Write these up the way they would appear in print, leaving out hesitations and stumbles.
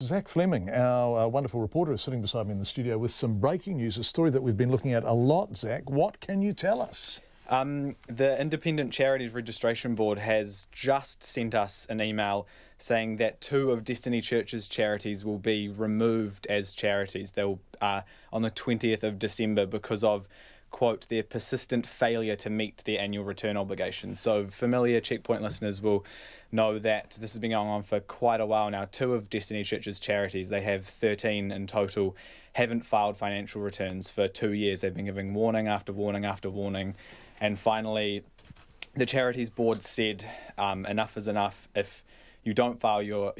Zach Fleming, our wonderful reporter, is sitting beside me in the studio with some breaking news, a story that we've been looking at a lot. Zach, what can you tell us? The Independent Charities Registration Board has just sent us an email saying that 2 of Destiny Church's charities will be removed as charities. They'll on the 20th of December because of, quote, their persistent failure to meet their annual return obligations. So familiar Checkpoint listeners will know that this has been going on for quite a while now. 2 of Destiny Church's charities, they have 13 in total, haven't filed financial returns for 2 years. They've been giving warning after warning after warning. And finally, the Charities Board said enough is enough. If you don't file your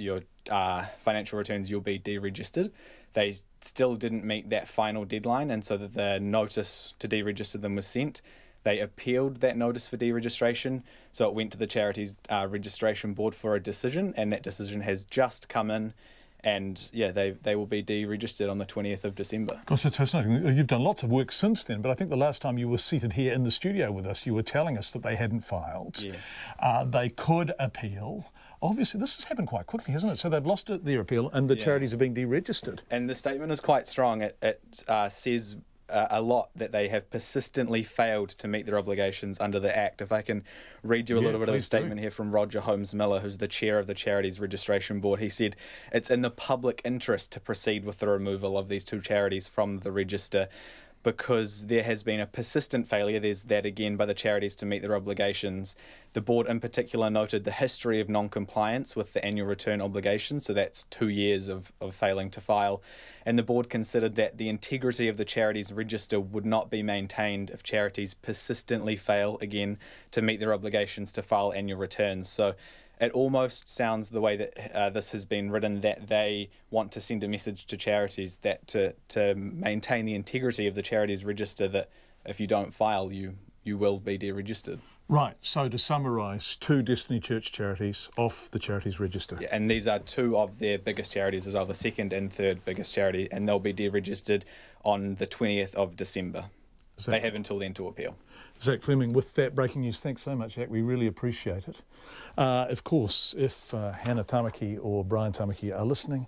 financial returns, you'll be deregistered. They still didn't meet that final deadline, and so that the notice to deregister them was sent. They appealed that notice for deregistration, so it went to the Charities Registration Board for a decision, and that decision has just come in. And yeah, they will be deregistered on the 20th of December. Gosh, that's fascinating. You've done lots of work since then, but I think the last time you were seated here in the studio with us, you were telling us that they hadn't filed. Yes. They could appeal. Obviously, this has happened quite quickly, hasn't it? So they've lost their appeal and the charities are being deregistered. And the statement is quite strong. It says a lot that they have persistently failed to meet their obligations under the Act. If I can read you a little bit of the statement here from Roger Holmes-Miller, who's the chair of the Charities Registration Board. He said, "It's in the public interest to proceed with the removal of these 2 charities from the register because there has been a persistent failure," there's that again, by the charities to meet their obligations. The board in particular noted the history of non-compliance with the annual return obligations, so that's 2 years of failing to file. And the board considered that the integrity of the charities register would not be maintained if charities persistently fail, again, to meet their obligations to file annual returns. So it almost sounds the way that this has been written, that they want to send a message to charities that to maintain the integrity of the charities register, that if you don't file, you will be deregistered. Right, so to summarise, 2 Destiny Church charities off the charities register. Yeah, and these are 2 of their biggest charities as well, the 2nd and 3rd biggest charity, and they'll be deregistered on the 20th of December. They have until then to appeal. Zach Fleming with that breaking news. Thanks so much, Zach. We really appreciate it. Of course, if Hannah Tamaki or Brian Tamaki are listening,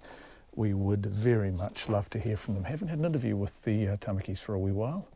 we would very much love to hear from them. Haven't had an interview with the Tamakis for a wee while.